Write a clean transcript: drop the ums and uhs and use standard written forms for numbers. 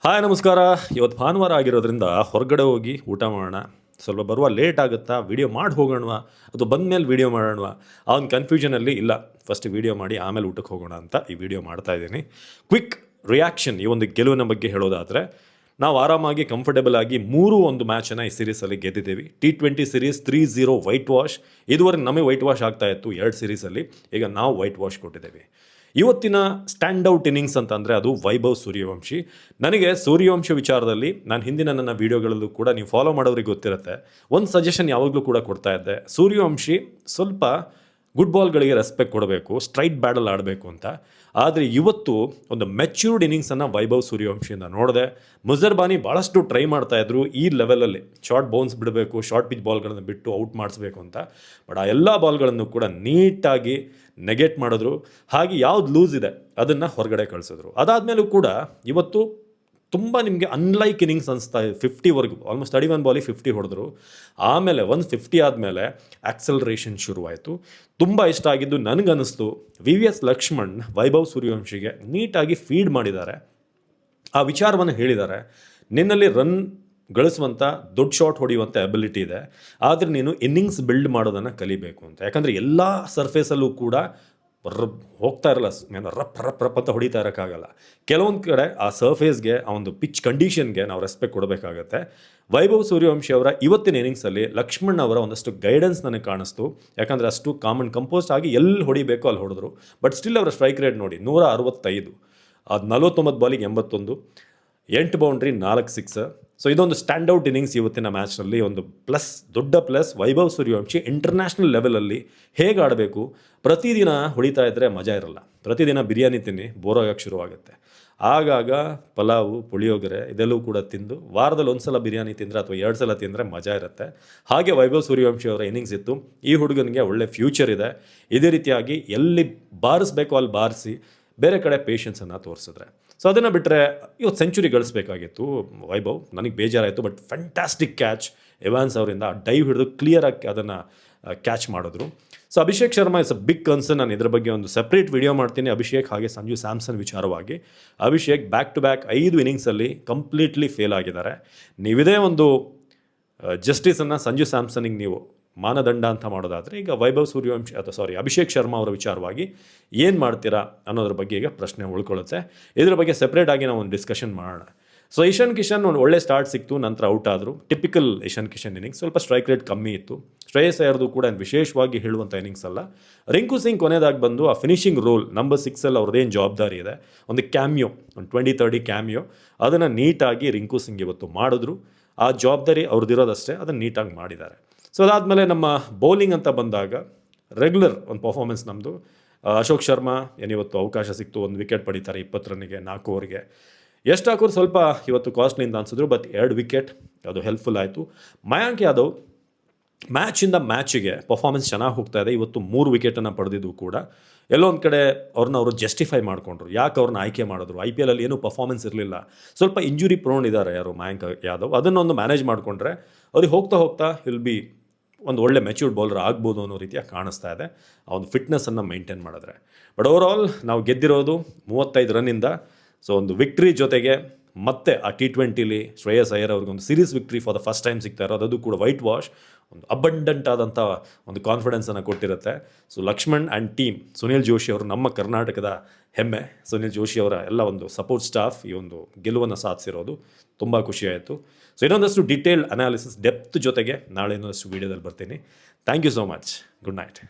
Hi ನಮಸ್ಕಾರ. ಇವತ್ತು ಭಾನುವಾರ ಆಗಿರೋದ್ರಿಂದ ಹೊರಗಡೆ ಹೋಗಿ ಊಟ ಮಾಡೋಣ. ಸ್ವಲ್ಪ ಬರುವ ಲೇಟ್ ಆಗುತ್ತಾ, ವೀಡಿಯೋ ಮಾಡಿ ಹೋಗೋಣವಾ ಅದು ಬಂದ ಮೇಲೆ ವೀಡಿಯೋ ಮಾಡೋಣವಾ ಆ ಒಂದು ಕನ್ಫ್ಯೂಷನಲ್ಲಿ ಇಲ್ಲ, ಫಸ್ಟ್ ವೀಡಿಯೋ ಮಾಡಿ ಆಮೇಲೆ ಊಟಕ್ಕೆ ಹೋಗೋಣ ಅಂತ ಈ ವಿಡಿಯೋ ಮಾಡ್ತಾ ಇದ್ದೀನಿ. ಕ್ವಿಕ್ ರಿಯಾಕ್ಷನ್ ಈ ಒಂದು ಗೆಲುವಿನ ಬಗ್ಗೆ ಹೇಳೋದಾದರೆ, ನಾವು ಆರಾಮಾಗಿ ಕಂಫರ್ಟೇಬಲ್ ಆಗಿ ಒಂದು ಮ್ಯಾಚನ್ನು ಈ ಸೀರೀಸಲ್ಲಿ ಗೆದ್ದಿದ್ದೀವಿ. T20 series 3-0 white wash. ಇದುವರೆಗೆ ನಮಗೆ ವೈಟ್ ವಾಶ್ ಆಗ್ತಾ ಇತ್ತು 2 ಸೀರೀಸಲ್ಲಿ, ಈಗ ನಾವು ವೈಟ್ ವಾಶ್ ಕೊಟ್ಟಿದ್ದೇವೆ. ಇವತ್ತಿನ ಸ್ಟ್ಯಾಂಡ್ಔಟ್ ಇನ್ನಿಂಗ್ಸ್ ಅಂತಂದರೆ ಅದು ವೈಭವ್ ಸೂರ್ಯವಂಶಿ. ನನಗೆ ಸೂರ್ಯವಂಶಿ ವಿಚಾರದಲ್ಲಿ ನಾನು ಹಿಂದಿನ ನನ್ನ ವೀಡಿಯೋಗಳಲ್ಲೂ ಕೂಡ ನೀವು ಫಾಲೋ ಮಾಡೋರಿಗೆ ಗೊತ್ತಿರುತ್ತೆ, ಒಂದು ಸಜೆಷನ್ ಯಾವಾಗಲೂ ಕೂಡ ಕೊಡ್ತಾ ಇದ್ದೆ. ಸೂರ್ಯವಂಶಿ ಸ್ವಲ್ಪ ಗುಡ್ ಬಾಲ್ಗಳಿಗೆ ರೆಸ್ಪೆಕ್ಟ್ ಕೊಡಬೇಕು, ಸ್ಟ್ರೈಟ್ ಬ್ಯಾಟಲ್ ಆಡಬೇಕು ಅಂತ. ಆದರೆ ಇವತ್ತು ಒಂದು ಮೆಚ್ಯೂರ್ಡ್ ಇನ್ನಿಂಗ್ಸನ್ನು ವೈಭವ್ ಸೂರ್ಯವಂಶಿಯಿಂದ ನೋಡಿದೆ. ಮುಜರ್ಬಾನಿ ಭಾಳಷ್ಟು ಟ್ರೈ ಮಾಡ್ತಾಯಿದ್ರು ಈ ಲೆವೆಲಲ್ಲಿ ಶಾರ್ಟ್ ಬೌನ್ಸ್ ಬಿಡಬೇಕು, ಶಾರ್ಟ್ ಪಿಚ್ ಬಾಲ್ಗಳನ್ನು ಬಿಟ್ಟು ಔಟ್ ಮಾಡಿಸ್ಬೇಕು ಅಂತ. ಬಟ್ ಆ ಎಲ್ಲ ಬಾಲ್ಗಳನ್ನು ಕೂಡ ನೀಟಾಗಿ ನೆಗೆಟ್ ಮಾಡಿದ್ರು. ಹಾಗೆ ಯಾವ್ದು ಲೂಸ್ ಇದೆ ಅದನ್ನು ಹೊರಗಡೆ ಕಳಿಸಿದ್ರು. ಅದಾದಮೇಲೂ ಕೂಡ ಇವತ್ತು ತುಂಬ ನಿಮಗೆ ಅನ್ಲೈಕ್ ಇನ್ನಿಂಗ್ಸ್ ಅನಿಸ್ತಾ ಇದೆ. 50ವರೆಗೂ ಆಲ್ಮೋಸ್ಟ್ 31 ಬಾಲಿಗೆ 50 ಹೊಡೆದ್ರು. ಆಮೇಲೆ 150 ಆದಮೇಲೆ ಆಕ್ಸಲರೇಷನ್ ಶುರುವಾಯಿತು. ತುಂಬ ಇಷ್ಟ ಆಗಿದ್ದು ನನಗನ್ನಿಸ್ತು, VVS ಲಕ್ಷ್ಮಣ್ ವೈಭವ್ ಸೂರ್ಯವಂಶಿಗೆ ನೀಟಾಗಿ ಫೀಡ್ ಮಾಡಿದ್ದಾರೆ, ಆ ವಿಚಾರವನ್ನು ಹೇಳಿದ್ದಾರೆ. ನಿನ್ನಲ್ಲಿ ರನ್ ಗಳಿಸುವಂಥ ದೊಡ್ಡ ಶಾಟ್ ಹೊಡೆಯುವಂಥ ಎಬಿಲಿಟಿ ಇದೆ, ಆದರೆ ನೀನು ಇನ್ನಿಂಗ್ಸ್ ಬಿಲ್ಡ್ ಮಾಡೋದನ್ನು ಕಲಿಬೇಕು ಅಂತ. ಯಾಕಂದರೆ ಎಲ್ಲ ಸರ್ಫೇಸಲ್ಲೂ ಕೂಡ ಹೋಗ್ತಾ ಇರಲ್ಲ, ರಪ್ ಅಂತ ಹೊಡಿತಾ ಇರೋಕ್ಕಾಗಲ್ಲ. ಕೆಲವೊಂದು ಕಡೆ ಆ ಸರ್ಫೇಸ್ಗೆ, ಆ ಒಂದು ಪಿಚ್ ಕಂಡೀಷನ್ಗೆ ನಾವು ರೆಸ್ಪೆಕ್ಟ್ ಕೊಡಬೇಕಾಗತ್ತೆ. ವೈಭವ್ ಸೂರ್ಯವಂಶಿ ಅವರ ಇವತ್ತಿನ ಇನ್ನಿಂಗ್ಸಲ್ಲಿ ಲಕ್ಷ್ಮಣ್ ಅವರ ಒಂದಷ್ಟು ಗೈಡೆನ್ಸ್ ನನಗೆ ಕಾಣಿಸ್ತು. ಯಾಕಂದರೆ ಅಷ್ಟು ಕಾಮನ್ ಕಂಪೋಸ್ಟ್ ಆಗಿ ಎಲ್ಲಿ ಹೊಡಿಬೇಕು ಅಲ್ಲಿ ಹೊಡೆದ್ರು. ಬಟ್ ಸ್ಟಿಲ್ ಅವರ ಸ್ಟ್ರೈಕ್ ರೇಟ್ ನೋಡಿ 165, ಅದು 49 ಬಾಲಿಗೆ 81, 8 ಬೌಂಡ್ರಿ, 4 ಸಿಕ್ಸ್. ಸೊ ಇದೊಂದು ಸ್ಟ್ಯಾಂಡ್ಔಟ್ ಇನ್ನಿಂಗ್ಸ್ ಇವತ್ತಿನ ಮ್ಯಾಚ್ನಲ್ಲಿ. ಒಂದು ದೊಡ್ಡ ಪ್ಲಸ್ ವೈಭವ್ ಸೂರ್ಯವಂಶಿ ಇಂಟರ್ನ್ಯಾಷನಲ್ ಲೆವೆಲಲ್ಲಿ ಹೇಗೆ ಆಡಬೇಕು. ಪ್ರತಿದಿನ ಹೊಡಿತಾ ಇದ್ದರೆ ಮಜಾ ಇರಲ್ಲ. ಪ್ರತಿದಿನ ಬಿರಿಯಾನಿ ತಿನ್ನಿ ಬೋರಾಗಕ್ಕೆ ಶುರುವಾಗುತ್ತೆ. ಆಗಾಗ ಪಲಾವು, ಪುಳಿಯೋಗರೆ ಇದೆಲ್ಲವೂ ಕೂಡ ತಿಂದು ವಾರದಲ್ಲಿ ಒಂದು ಸಲ ಬಿರಿಯಾನಿ ತಿಂದರೆ ಅಥವಾ 2 ಸಲ ತಿಂದರೆ ಮಜಾ ಇರುತ್ತೆ. ಹಾಗೆ ವೈಭವ್ ಸೂರ್ಯವಂಶಿ ಅವರ ಇನ್ನಿಂಗ್ಸ್ ಇತ್ತು. ಈ ಹುಡುಗನಿಗೆ ಒಳ್ಳೆ ಫ್ಯೂಚರ್ ಇದೆ. ಇದೇ ರೀತಿಯಾಗಿ ಎಲ್ಲಿ ಬಾರಿಸ್ಬೇಕು ಅಲ್ಲಿ ಬಾರಿಸಿ ಬೇರೆ ಕಡೆ ಪೇಷನ್ಸನ್ನು ತೋರಿಸಿದ್ರೆ. ಸೊ ಅದನ್ನು ಬಿಟ್ಟರೆ ಇವತ್ತು ಸೆಂಚುರಿ ಗಳಿಸ್ಬೇಕಾಗಿತ್ತು ವೈಭವ್. ನನಗೆ ಬೇಜಾರಾಯಿತು. ಬಟ್ ಫ್ಯಾಂಟಾಸ್ಟಿಕ್ ಕ್ಯಾಚ್ ಎವಾನ್ಸ್ ಅವರಿಂದ. ಡೈವ್ ಹಿಡಿದು ಕ್ಲಿಯರಾಗಿ ಅದನ್ನು ಕ್ಯಾಚ್ ಮಾಡಿದ್ರು. So Abhishek Sharma is a big concern. ನಾನು ಇದ್ರ ಬಗ್ಗೆ ಒಂದು ಸಪ್ರೇಟ್ ವಿಡಿಯೋ ಮಾಡ್ತೀನಿ. ಅಭಿಷೇಕ್ ಹಾಗೆ ಸಂಜು ಸ್ಯಾಮ್ಸನ್ ವಿಚಾರವಾಗಿ. ಅಭಿಷೇಕ್ ಬ್ಯಾಕ್ ಟು ಬ್ಯಾಕ್ 5 ಇನ್ನಿಂಗ್ಸಲ್ಲಿ ಕಂಪ್ಲೀಟ್ಲಿ ಫೇಲ್ ಆಗಿದ್ದಾರೆ. ನೀವಿದೇ ಒಂದು ಜಸ್ಟಿಸನ್ನು ಸಂಜು ಸ್ಯಾಮ್ಸನಿಗೆ ನೀವು ಮಾನದಂಡ ಅಂತ ಮಾಡೋದಾದರೆ, ಈಗ ವೈಭವ್ ಸೂರ್ಯವಂಶಿ ಅಭಿಷೇಕ್ ಶರ್ಮಾ ಅವರ ವಿಚಾರವಾಗಿ ಏನು ಮಾಡ್ತೀರಾ ಅನ್ನೋದ್ರ ಬಗ್ಗೆ ಈಗ ಪ್ರಶ್ನೆ ಉಳ್ಕೊಳ್ಳುತ್ತೆ. ಇದ್ರ ಬಗ್ಗೆ ಸೆಪ್ರೇಟಾಗಿ ನಾವು ಒಂದು ಡಿಸ್ಕಷನ್ ಮಾಡೋಣ. ಸೊ ಇಶಾನ್ ಕಿಶನ್ ಒಂದು ಒಳ್ಳೆ ಸ್ಟಾರ್ಟ್ ಸಿಕ್ತು, ನಂತರ ಔಟ್ ಆದರು. Typical Ishan Kishan innings. ಸ್ವಲ್ಪ ಸ್ಟ್ರೈಕ್ ರೇಟ್ ಕಮ್ಮಿ ಇತ್ತು. ಶ್ರೇಯಸ್ ಅಯ್ಯರ್ದು ಕೂಡ ವಿಶೇಷವಾಗಿ ಹೇಳುವಂಥ ಇನ್ನಿಂಗ್ಸ್ ಅಲ್ಲ. ರಿಂಕು ಸಿಂಗ್ ಕೊನೆಯದಾಗಿ ಬಂದು ಆ ಫಿನಿಷಿಂಗ್ ರೋಲ್ ನಂಬರ್ 6 ಅವ್ರದ್ದೇನು ಜವಾಬ್ದಾರಿ ಇದೆ, ಒಂದು ಕ್ಯಾಮಿಯೋ, ಒಂದು 20-30 ಕ್ಯಾಮಿಯೋ, ಅದನ್ನು ನೀಟಾಗಿ ರಿಂಕು ಸಿಂಗ್ ಇವತ್ತು ಮಾಡಿದ್ರು. ಆ ಜವಾಬ್ದಾರಿ ಅವ್ರದ್ದಿರೋದಷ್ಟೇ, ಅದನ್ನು ನೀಟಾಗಿ ಮಾಡಿದ್ದಾರೆ. ಸೊ ಅದಾದಮೇಲೆ ನಮ್ಮ ಬೌಲಿಂಗ್ ಅಂತ ಬಂದಾಗ ರೆಗ್ಯುಲರ್ ಒಂದು ಪರ್ಫಾರ್ಮೆನ್ಸ್ ನಮ್ಮದು. ಅಶೋಕ್ ಶರ್ಮಾ ಏನಿವತ್ತು ಅವಕಾಶ ಸಿಕ್ತು, 1 ವಿಕೆಟ್ ಪಡಿತಾರೆ 20 ರನ್ನಿಗೆ, 4 ಓವರ್ಗೆ. ಎಷ್ಟು ಹಾಕೋರು ಸ್ವಲ್ಪ ಇವತ್ತು ಕಾಸ್ಟ್ಲಿಂದ ಅನಿಸಿದ್ರು, ಬಟ್ 2 ವಿಕೆಟ್ ಅದು ಹೆಲ್ಪ್ಫುಲ್ ಆಯಿತು. ಮಯಾಂಕ್ ಯಾದವ್ ಮ್ಯಾಚಿಂದ ಮ್ಯಾಚಿಗೆ ಪರ್ಫಾರ್ಮೆನ್ಸ್ ಚೆನ್ನಾಗಿ ಹೋಗ್ತಾ ಇದೆ. ಇವತ್ತು 3 ವಿಕೆಟನ್ನು ಪಡೆದಿದ್ದು ಕೂಡ ಎಲ್ಲೋ ಒಂದು ಕಡೆ ಅವರು ಜಸ್ಟಿಫೈ ಮಾಡಿಕೊಂಡ್ರು, ಯಾಕೆ ಅವ್ರನ್ನ ಆಯ್ಕೆ ಮಾಡಿದ್ರು. IPL ಏನೂ ಪರ್ಫಾರ್ಮೆನ್ಸ್ ಇರಲಿಲ್ಲ, ಸ್ವಲ್ಪ ಇಂಜುರಿ ಪ್ರೋನ್ ಇದ್ದಾರೆ ಯಾರು ಮಯಾಂಕ್ ಯಾದವ್. ಅದನ್ನೊಂದು ಮ್ಯಾನೇಜ್ ಮಾಡಿಕೊಂಡ್ರೆ ಅವ್ರಿಗೆ ಹೋಗ್ತಾ ವಿಲ್ ಬಿ ಒಂದು ಒಳ್ಳೆ ಮೆಚ್ಯೂರ್ಡ್ ಬೌಲರ್ ಆಗ್ಬೋದು ಅನ್ನೋ ರೀತಿಯಾಗಿ ಕಾಣಿಸ್ತಾ ಇದೆ, ಆ ಒಂದು ಫಿಟ್ನೆಸ್ಸನ್ನು ಮೈಂಟೈನ್ ಮಾಡಿದ್ರೆ. ಬಟ್ ಓವರಾಲ್ ನಾವು ಗೆದ್ದಿರೋದು 35 ರನ್ನಿಂದ. ಸೊ ಒಂದು ವಿಕ್ಟ್ರಿ ಜೊತೆಗೆ ಮತ್ತೆ ಆ T20ಲಿ ಶ್ರೇಯಸ್ ಅಯ್ಯರ್ ಅವ್ರಿಗೆ ಒಂದು series victory for the first time ಸಿಗ್ತಾ ಇರೋದು, ಅದು ಕೂಡ ವೈಟ್ ವಾಶ್. ಒಂದು ಅಬಂಡೆಂಟ್ ಆದಂಥ ಒಂದು ಕಾನ್ಫಿಡೆನ್ಸನ್ನು ಕೊಟ್ಟಿರುತ್ತೆ. So Laxman and team, Sunil Joshi ಅವರು ನಮ್ಮ ಕರ್ನಾಟಕದ ಹೆಮ್ಮೆ. ಸುನಿಲ್ ಜೋಶಿ ಅವರ ಎಲ್ಲ ಒಂದು ಸಪೋರ್ಟ್ ಸ್ಟಾಫ್ ಈ ಒಂದು ಗೆಲುವನ್ನು ಸಾಧಿಸಿರೋದು ತುಂಬ ಖುಷಿಯಾಯಿತು. ಸೊ ಇನ್ನೊಂದಷ್ಟು ಡೀಟೇಲ್ ಅನಾಲಿಸಿಸ್ ಡೆಪ್ತ್ ಜೊತೆಗೆ ನಾಳೆ ಇನ್ನೊಂದಷ್ಟು ವೀಡಿಯೋದಲ್ಲಿ ಬರ್ತೀನಿ. Thank you so much. Good night.